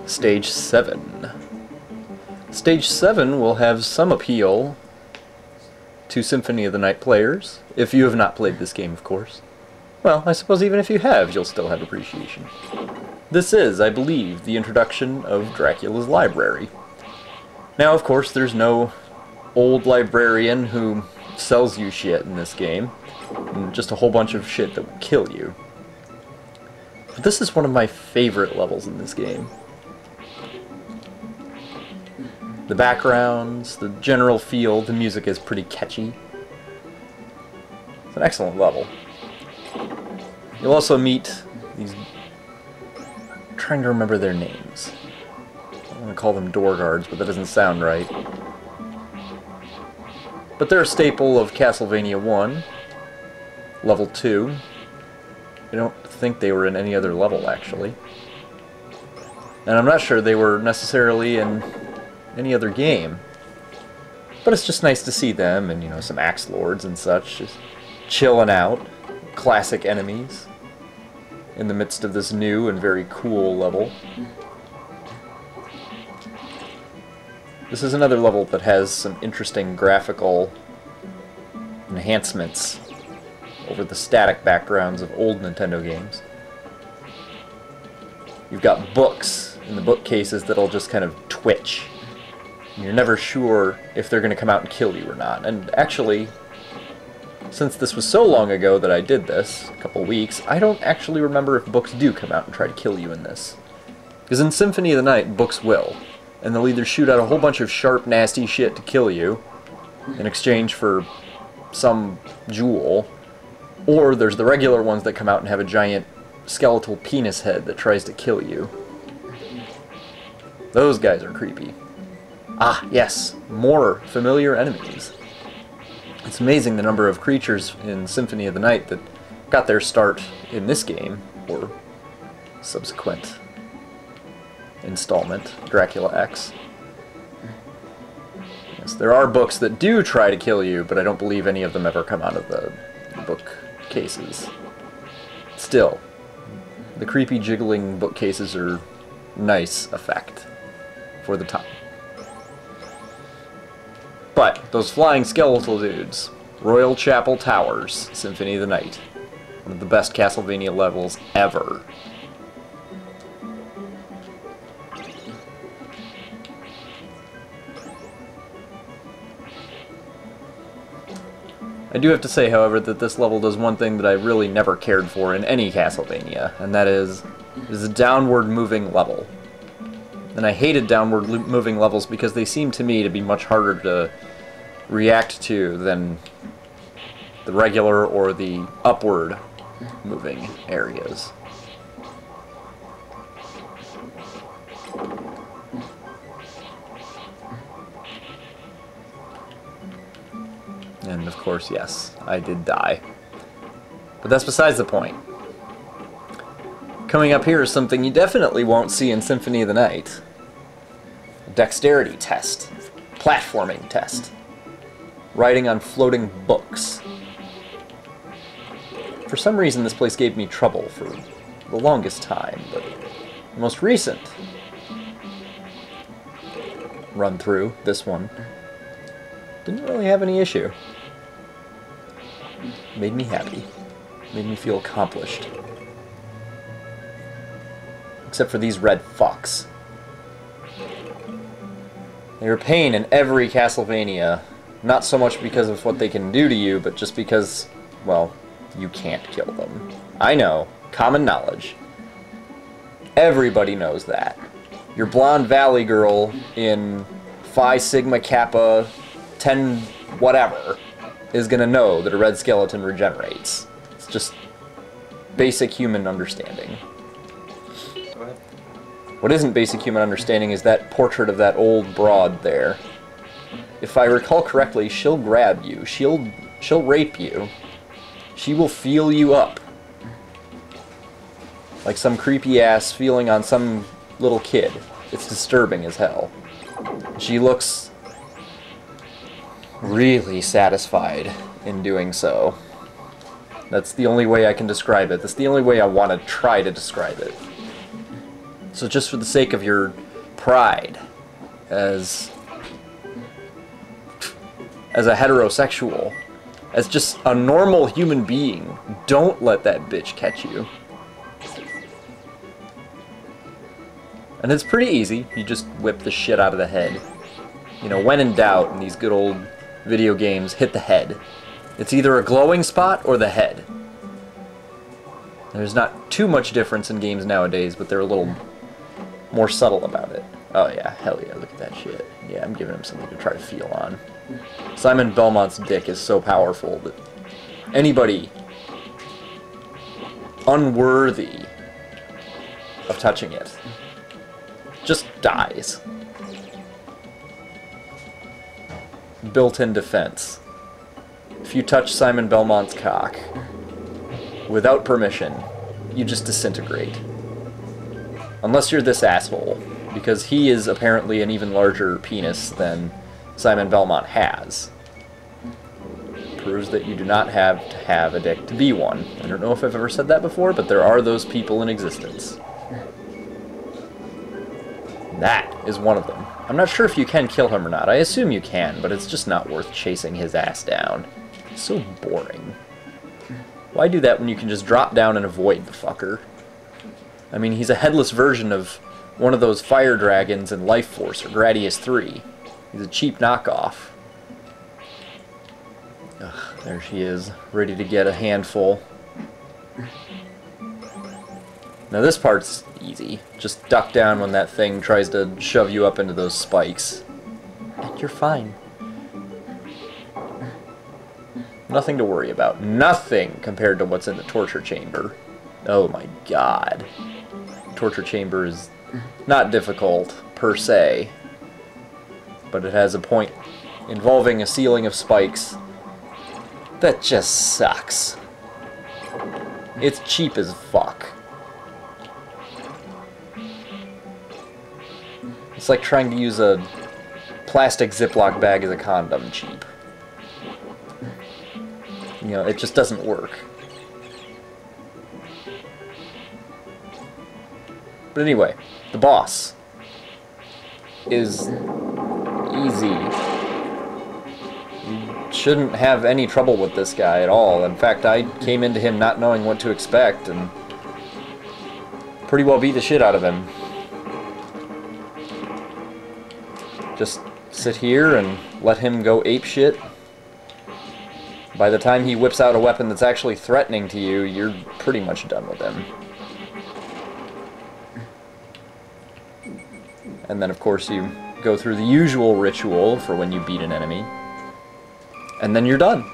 Stage 7. Stage 7 will have some appeal to Symphony of the Night players, if you have not played this game, of course. Well, I suppose even if you have, you'll still have appreciation. This is, I believe, the introduction of Dracula's library. Now, of course, there's no old librarian who sells you shit in this game, and just a whole bunch of shit that will kill you. But this is one of my favorite levels in this game. The backgrounds, the general feel, the music is pretty catchy. It's an excellent level. You'll also meet these... I'm trying to remember their names. I want to call them door guards, but that doesn't sound right. But they're a staple of Castlevania 1, level 2. I don't think they were in any other level, actually. And I'm not sure they were necessarily in any other game. But it's just nice to see them, and, you know, some axe lords and such, just chilling out. Classic enemies in the midst of this new and very cool level. This is another level that has some interesting graphical enhancements over the static backgrounds of old Nintendo games. You've got books in the bookcases that'll just kind of twitch. And you're never sure if they're going to come out and kill you or not. And actually, since this was so long ago that I did this, a couple weeks, I don't actually remember if books do come out and try to kill you in this. Because in Symphony of the Night, books will. And they'll either shoot out a whole bunch of sharp, nasty shit to kill you in exchange for some jewel, or there's the regular ones that come out and have a giant skeletal penis head that tries to kill you. Those guys are creepy. Ah, yes, more familiar enemies. It's amazing the number of creatures in Symphony of the Night that got their start in this game, or subsequent installment, Dracula X. Yes, there are books that do try to kill you, but I don't believe any of them ever come out of the bookcases. Still, the creepy jiggling bookcases are nice effect for the time. But those flying skeletal dudes, Royal Chapel Towers, Symphony of the Night, one of the best Castlevania levels ever. I do have to say, however, that this level does one thing that I really never cared for in any Castlevania, and that is a downward moving level. And I hated downward moving levels because they seem to me to be much harder to react to than the regular or the upward moving areas. And of course, yes, I did die. But that's besides the point. Coming up here is something you definitely won't see in Symphony of the Night. A dexterity test. Platforming test. Riding on floating books. For some reason this place gave me trouble for the longest time, but the most recent run through, this one, didn't really have any issue. Made me happy. Made me feel accomplished. Except for these red fucks. They're a pain in every Castlevania. Not so much because of what they can do to you, but just because, well, you can't kill them. I know. Common knowledge. Everybody knows that. Your blonde valley girl in Phi Sigma Kappa 10 whatever is gonna know that a red skeleton regenerates. It's just basic human understanding. Go ahead. What isn't basic human understanding is that portrait of that old broad there. If I recall correctly, she'll grab you. She'll rape you. She will feel you up. Like some creepy ass feeling on some little kid. It's disturbing as hell. She looks really satisfied in doing so. That's the only way I can describe it. That's the only way I want to try to describe it. So just for the sake of your pride as a heterosexual, as just a normal human being, don't let that bitch catch you. And it's pretty easy. You just whip the shit out of the head. You know, when in doubt, in these good old video games, hit the head. It's either a glowing spot or the head. There's not too much difference in games nowadays, but they're a little more subtle about it. Oh yeah, hell yeah, look at that shit. Yeah, I'm giving him something to try to feel on. Simon Belmont's dick is so powerful that anybody unworthy of touching it just dies. Built-in defense. If you touch Simon Belmont's cock without permission, you just disintegrate. Unless you're this asshole, because he is apparently an even larger penis than Simon Belmont has. Proves that you do not have to have a dick to be one. I don't know if I've ever said that before, but there are those people in existence. That is one of them. I'm not sure if you can kill him or not. I assume you can, but it's just not worth chasing his ass down. It's so boring. Why do that when you can just drop down and avoid the fucker? I mean, he's a headless version of one of those fire dragons in Life Force or Gradius 3. He's a cheap knockoff. Ugh, there she is, ready to get a handful. Now this part's easy. Just duck down when that thing tries to shove you up into those spikes. And you're fine. Nothing to worry about. Nothing compared to what's in the torture chamber. Oh my god. Torture chamber is not difficult, per se. But it has a point involving a ceiling of spikes that just sucks. It's cheap as fuck. It's like trying to use a plastic Ziploc bag as a condom cheap. You know, it just doesn't work. But anyway, the boss is easy. You shouldn't have any trouble with this guy at all. In fact, I came into him not knowing what to expect and pretty well beat the shit out of him. Just sit here and let him go ape shit. By the time he whips out a weapon that's actually threatening to you, you're pretty much done with him. And then, of course, you go through the usual ritual for when you beat an enemy. And then you're done.